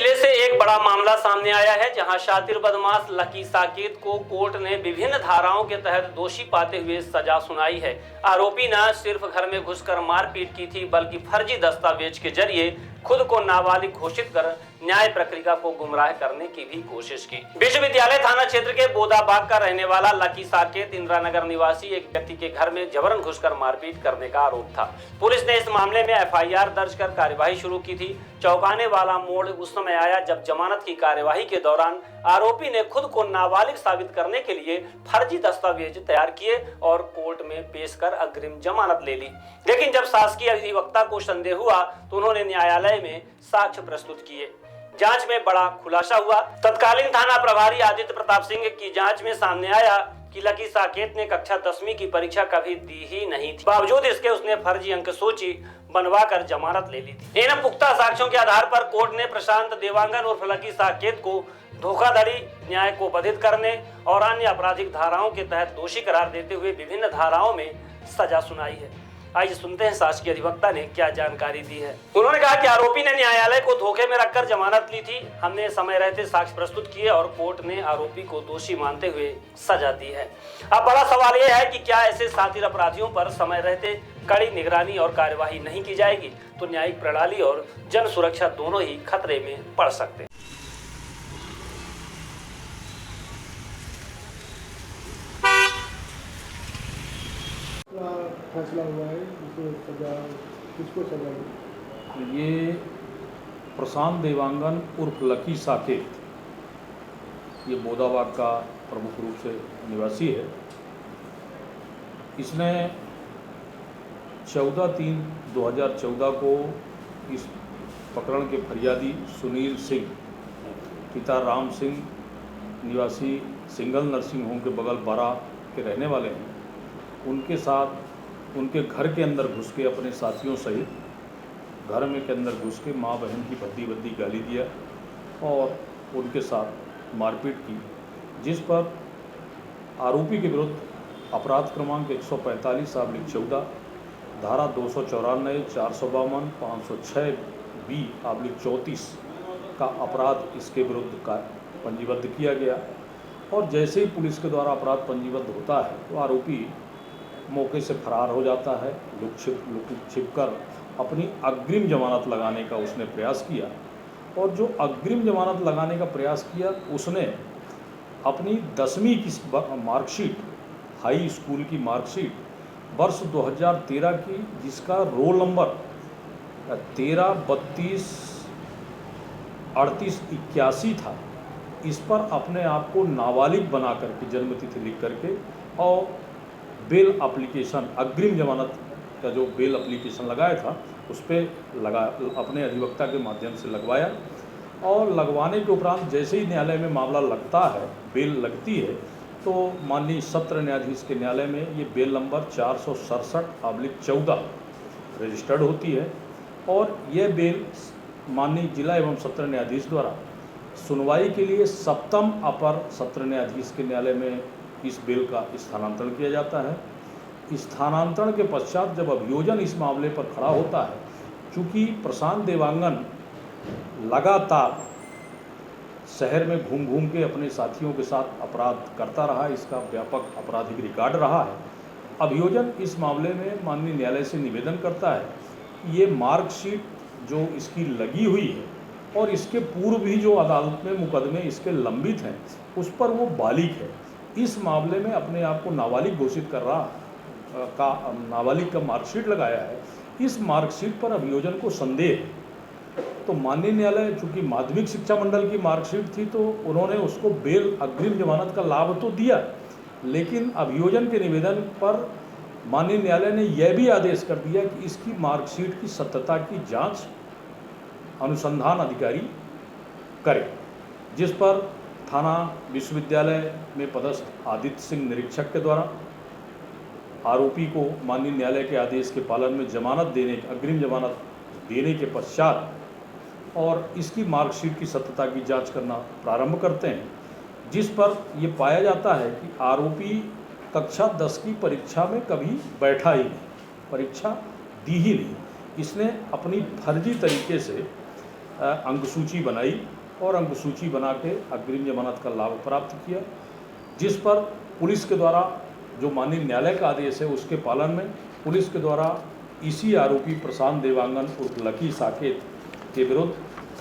जिले से एक बड़ा मामला सामने आया है, जहां शातिर बदमाश लकी साकेत को कोर्ट ने विभिन्न धाराओं के तहत दोषी पाते हुए सजा सुनाई है। आरोपी न सिर्फ घर में घुसकर मारपीट की थी, बल्कि फर्जी दस्तावेज के जरिए खुद को नाबालिग घोषित कर न्याय प्रक्रिया को गुमराह करने की भी कोशिश की। विश्वविद्यालय थाना क्षेत्र के बोदाबाग का रहने वाला लकी साकेत इंदिरानगर निवासी एक व्यक्ति के घर में जबरन घुसकर मारपीट करने का आरोप था। पुलिस ने इस मामले में एफआईआर दर्ज कर कार्यवाही शुरू की थी। चौंकाने वाला मोड़ उस समय आया जब जमानत की कार्यवाही के दौरान आरोपी ने खुद को नाबालिग साबित करने के लिए फर्जी दस्तावेज तैयार किए और कोर्ट में पेश कर अग्रिम जमानत ले ली। लेकिन जब शासकीय अधिवक्ता को संदेह हुआ तो उन्होंने न्यायालय में साक्ष्य प्रस्तुत किए। जांच में बड़ा खुलासा हुआ। तत्कालीन थाना प्रभारी आदित्य प्रताप सिंह की जांच में सामने आया कि लकी साकेत ने कक्षा 10वीं की परीक्षा कभी दी ही नहीं थी। बावजूद इसके उसने फर्जी अंक सूची बनवाकर जमानत ले ली थी। इन पुख्ता साक्ष्यों के आधार पर कोर्ट ने प्रशांत देवांगन उर्फ लकी साकेत को धोखाधड़ी, न्याय को बाधित करने और अन्य आपराधिक धाराओं के तहत दोषी करार देते हुए विभिन्न धाराओं में सजा सुनाई है। आइए सुनते हैं शासकीय अधिवक्ता ने क्या जानकारी दी है। उन्होंने कहा कि आरोपी ने न्यायालय को धोखे में रखकर जमानत ली थी। हमने समय रहते साक्ष्य प्रस्तुत किए और कोर्ट ने आरोपी को दोषी मानते हुए सजा दी है। अब बड़ा सवाल यह है कि क्या ऐसे शातिर अपराधियों पर समय रहते कड़ी निगरानी और कार्यवाही नहीं की जाएगी तो न्यायिक प्रणाली और जन सुरक्षा दोनों ही खतरे में पड़ सकते हैं। फैसला हुआ है, किसको सजा दी? ये प्रशांत देवांगन उर्फ लकी साकेत, ये बोदाबाग का प्रमुख रूप से निवासी है। इसने 14/3/2014 को इस प्रकरण के फरियादी सुनील सिंह, पिता राम सिंह, निवासी सिंगल नर्सिंग होम के बगल बारा के रहने वाले हैं, उनके साथ उनके घर के अंदर घुस के अपने साथियों सहित घर में के अंदर घुस के माँ बहन की भद्दी गाली दिया और उनके साथ मारपीट की, जिस पर आरोपी के विरुद्ध अपराध क्रमांक 145/14, धारा 294, 452, 506 B/34 का अपराध इसके विरुद्ध का पंजीबद्ध किया गया। और जैसे ही पुलिस के द्वारा अपराध पंजीबद्ध होता है तो आरोपी मौके से फरार हो जाता है। लुक छिप कर अपनी अग्रिम जमानत लगाने का उसने प्रयास किया और जो अग्रिम जमानत लगाने का प्रयास किया उसने अपनी 10वीं की मार्कशीट, हाई स्कूल की मार्कशीट वर्ष 2013 की, जिसका रोल नंबर 13, 32, 38, 81 था, इस पर अपने आप को नाबालिग बना करके जन्मतिथि लिख करके और बेल एप्लीकेशन, अग्रिम जमानत का जो बेल एप्लीकेशन लगाया था उस पर अपने अधिवक्ता के माध्यम से लगवाया। और लगवाने के उपरांत जैसे ही न्यायालय में मामला लगता है, बेल लगती है, तो माननीय सत्र न्यायाधीश के न्यायालय में ये बेल नंबर 467/14 रजिस्टर्ड होती है और यह बेल माननीय जिला एवं सत्र न्यायाधीश द्वारा सुनवाई के लिए 7म अपर सत्र न्यायाधीश के न्यायालय में इस बेल का स्थानांतरण किया जाता है। स्थानांतरण के पश्चात जब अभियोजन इस मामले पर खड़ा होता है, चूँकि प्रशांत देवांगन लगातार शहर में घूम के अपने साथियों के साथ अपराध करता रहा, इसका व्यापक आपराधिक रिकॉर्ड रहा है, अभियोजन इस मामले में माननीय न्यायालय से निवेदन करता है कि ये मार्कशीट जो इसकी लगी हुई है और इसके पूर्व भी जो अदालत में मुकदमे इसके लंबित हैं उस पर वो बालिग है। इस मामले में अपने आप को नाबालिग घोषित कर रहा नाबालिग का मार्कशीट लगाया है। इस मार्कशीट पर अभियोजन को संदेह है, तो माननीय न्यायालय चूँकि माध्यमिक शिक्षा मंडल की मार्कशीट थी तो उन्होंने उसको बेल अग्रिम जमानत का लाभ तो दिया, लेकिन अभियोजन के निवेदन पर माननीय न्यायालय ने यह भी आदेश कर दिया कि इसकी मार्कशीट की सत्यता की जाँच अनुसंधान अधिकारी करे, जिस पर थाना विश्वविद्यालय में पदस्थ आदित्य सिंह निरीक्षक के द्वारा आरोपी को माननीय न्यायालय के आदेश के पालन में अग्रिम जमानत देने के पश्चात और इसकी मार्कशीट की सत्यता की जांच करना प्रारंभ करते हैं, जिस पर यह पाया जाता है कि आरोपी कक्षा 10 की परीक्षा में कभी बैठा ही नहीं, परीक्षा दी ही नहीं। इसने अपनी फर्जी तरीके से अंक सूची बनाई और अंकसूची बना के अग्रिम जमानत का लाभ प्राप्त किया, जिस पर पुलिस के द्वारा जो माननीय न्यायालय का आदेश है उसके पालन में पुलिस के द्वारा इसी आरोपी प्रशांत देवांगन उर्फ लकी साकेत के विरुद्ध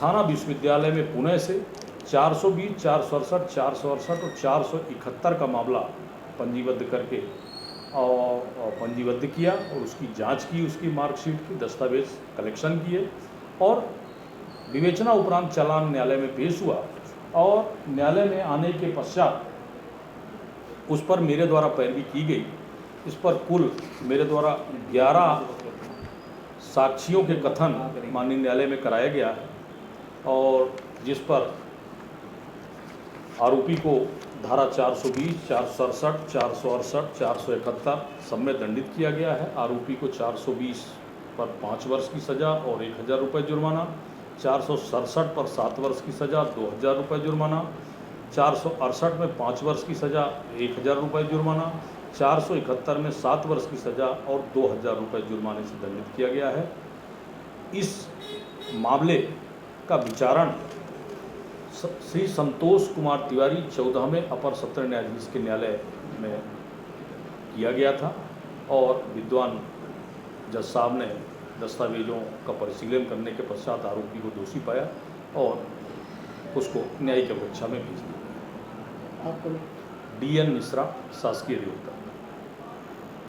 थाना विश्वविद्यालय में पुणे से 420, 467, 468 और 471 का मामला पंजीबद्ध करके और पंजीबद्ध किया और उसकी जांच की, उसकी मार्कशीट की, दस्तावेज कलेक्शन किए और विवेचना उपरांत चालान न्यायालय में पेश हुआ। और न्यायालय में आने के पश्चात उस पर मेरे द्वारा पैरवी की गई। इस पर कुल मेरे द्वारा 11 साक्षियों के कथन माननीय न्यायालय में कराया गया है और जिस पर आरोपी को धारा 420, 467, 468, 471 सब में दंडित किया गया है। आरोपी को 420 पर 5 वर्ष की सज़ा और 1000 रुपये जुर्माना, 467 पर 7 वर्ष की सज़ा, 2000 रुपये जुर्माना, 468 में 5 वर्ष की सज़ा, 1000 रुपये जुर्माना, 471 में 7 वर्ष की सज़ा और 2000 रुपये जुर्माने से दंडित किया गया है। इस मामले का विचारण श्री संतोष कुमार तिवारी 14वें अपर सत्र न्यायाधीश के न्यायालय में किया गया था और विद्वान जज साहब ने दस्तावेजों का परिशीलन करने के पश्चात आरोपी को दोषी पाया और उसको न्यायिक परीक्षा में भेज दिया। आपको DN मिश्रा, शासकीय अधिवक्ता।